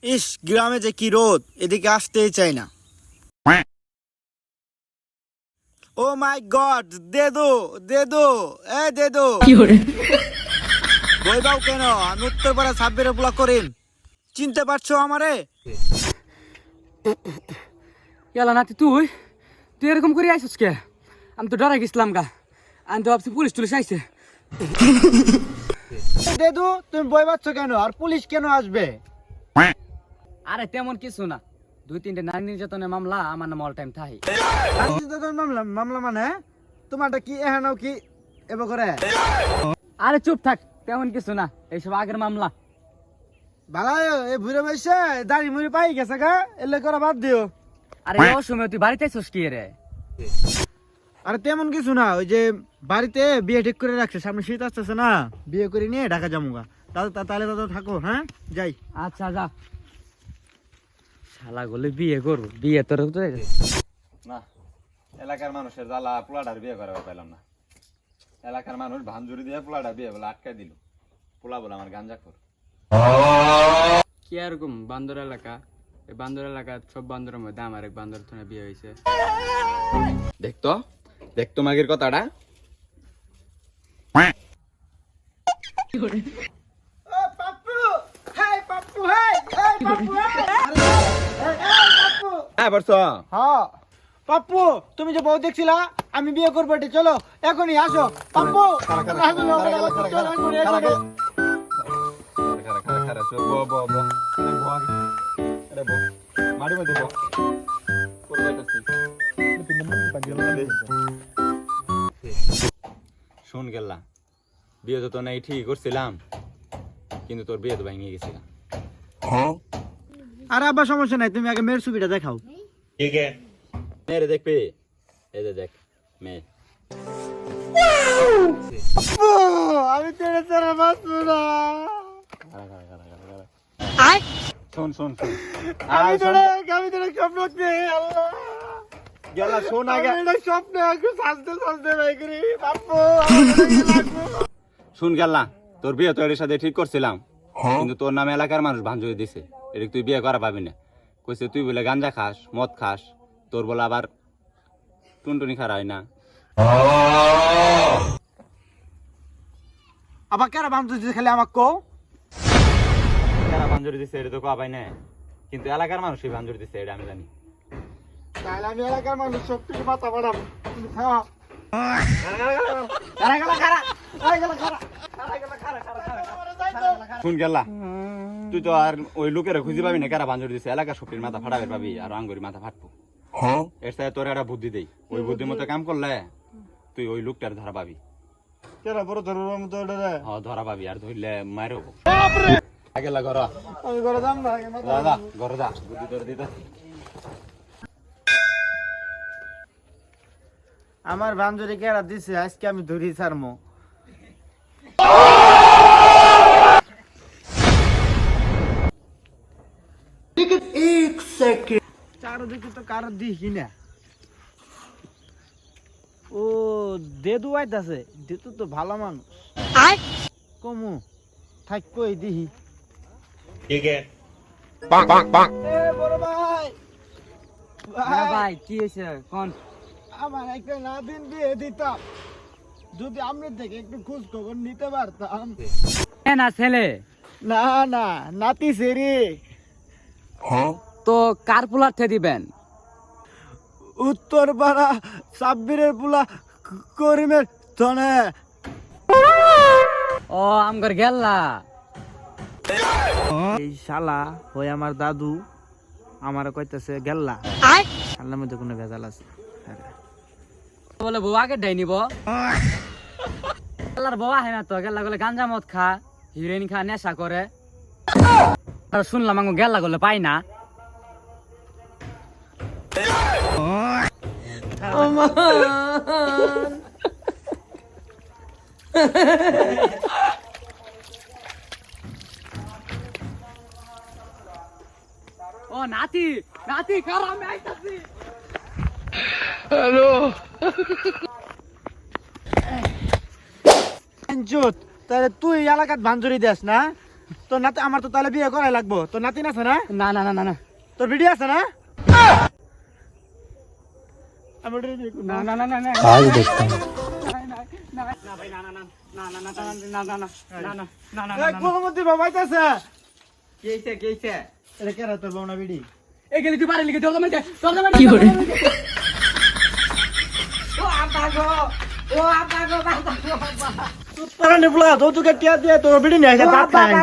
ইস, গ্রামে যে কি রোদ, এদিকে আসতেই চাই না। ও মাই গড, দেদো দেদো, এ দেদো, বইবাও কেন? আমি উত্তরপাড়া সাব্বিরের ব্লক করিম, চিনতে পারছো আমারে? ইয়ালা নাতি, তুই তুই এরকম করে আইসস কে? আমি তো ডরাই গেছিলাম গা। আমি তো ভাবছি পুলিশ টুলিশ আইছে। দেদু, তুমি বই পাচ্ছ কেন? আর পুলিশ কেন আসবে? আরে তেমন কিছু না, 2-3টে নারী নির্যাতনের মামলা আমার নাম অল টাইম থাই। মামলা মামলা মানে তোমারটা কি এহানো কি এব করে? আরে চুপ থাক, তেমন কিছু না, এইসব আগের মামলা। ভালাই এই ভুরে বসে দাড়ি মুড়ি পাই গেছে গা, এলে করা বাদ দিও। আরে ও সময় তুই বাড়িতে আইসস কি রে? আরে তেমন কিছু না, ওই যে বাড়িতে বিয়ে ঠিক করে রাখছে, সামনে শীত আসতেছে না, বিয়ে করে নিয়ে ঢাকা যামুগা। তাহলে দাদা থাকো, হ্যাঁ যাই। আচ্ছা যা। শালা গলে বিয়ে করবো, বিয়ে তোর তো না, এলাকার মানুষের জ্বালা পোলাটার বিয়ে করাবে পাইলাম না। এলাকার মানুষ ভাঞ্জুরি দিয়ে পোলাটা বিয়ে বলে আটকাই দিল। পোলা বলে আমার গাঞ্জাখোর। কি এরকম বান্দর এলাকা? এই বান্দর এলাকার সব বান্দরের মধ্যে আমার এক বান্দর থনে বিয়ে হয়েছে। দেখতো দেখতো মাগের কথাটা। হ্যাঁ বর্ষ, হ্যাঁ পাপ্পু, তুমি যে বউ দেখছিলা আমি বিয়ে করবো, এটা চলো এখনই আসো। পাপ্পু শুন গেলা, বিয়ে তো নাই ঠিক করছিলাম, কিন্তু তোর বিয়ে তো ভেঙে গেছিলাম। আর আবার সমস্যা নাই, তুমি আগে মেয়ের ছবিটা দেখাও। মেয়েরে দেখবি? এই যে দেখ মেয়ে। আমি তেরে তেরে বাঁচবো না। শোন শোন শোন, আমি তোরে স্বপ্ন দেখছি, আল্লাহ গেলা শোন আগে। স্বপ্নে একটু সাজতে সাজতে ভাই করি পাপ্পু। শুন গেলা, তোর বিয়ে তো এর সাথে ঠিক করছিলাম, কিন্তু তোর নামে এলাকার মানুষ ভাঞ্জুরি দিছে, এটা তুই বিয়ে করা পাবি না। কইছে তুই বলে গাঞ্জা খাস, মদ খাস, তোর বলে আবার টুনটুনি খারা হয় না। আবার কেন বান্ধব খালি আমাকে কও? কারা ভাঞ্জুরি দিছে এটা তো কবাই না, কিন্তু এলাকার মানুষই ভাঞ্জুরি দিছে এটা আমি জানি। তাহলে আমি এলাকার মানুষ সব কিছু মাথা বাড়াবো, তুমি থামো। শুন গেলা, তুই তো আর ওই লোকের খুঁজে পাবি না কারা ভাঞ্জুরি দিছে, এলাকার সবটির মাথা ফাটাবে পাবি, আর আঙ্গুরি মাথা ফাটবো। এর সাথে তোর একটা বুদ্ধি দেই, ওই বুদ্ধির মতো কাম করলে তুই ওই লোকটার ধরা পাবি। কেন বড় ধরবার মতো ওটা রে? হ ধরা পাবি, আর ধরলে মারো। আগেলা ঘর, আমি করে দাম না, আগে মাথা দাদা ঘর যা, বুদ্ধি তোর দিতে। আমার বান্ধবী কেরা দিছে, আজকে আমি ধরি ছাড়মো। চারদিকে তো কারো দেখি না। ও দেদু আইতাছে, দেদু তো ভালো মানুষ। কমু থাক কই দিহি। এ বড় ভাই, ভাই কি হয়েছে কোন? আমার একটা নাতিন বিয়ে দিতাম, যদি আমরা থেকে একটু খোঁজ খবর নিতে পারতাম। না ছেলে, না না নাতি সেরি। তো কার পোলার দিবেন? উত্তর পাড়া সাব্বিরের পুলা করিমের ধনে। ও আমগর গেল্লা। এই শালা হই আমার দাদু, আমার কইতেছে গেল্লা। শালার মধ্যে কোনো ভেজাল আছে? বলে বউ আগে ডাই নিব। গেল্লার বউ আহে না তো, গেল্লা গলে গাঞ্জা মদ খা, হিরোইন খা, নেশা করে। আর শুনলাম আঙ্গু গেল্লা গলে পাই না। ও নাতি নাতি কার আমি আইতাছি। হ্যালো তাহলে তুই এলাকাত ভাঞ্জুরি দেস না? তোর নাতি আমার তো তাহলে বিয়ে করাই লাগবো। তোর নাতিন আছে না? না না না না না তোর ভিডিও আছে না? আমি ওটারে বিয়ে করবো। না না না না না आज देखता हूँ। না ভাই না না না না না না না না না না না না না এই কোন মধ্যে বাবাইতাছে? কেইছে কেইছে এটা কেরা তোর বউনা বিডি? এই গেলি তুই বাড়ি লিখে তোর জামাই কি করে? তোরা নিবলা যৌতুকে টিয়া দিয়ে তোর বিডি নিয়ে আসে ভাত খায়।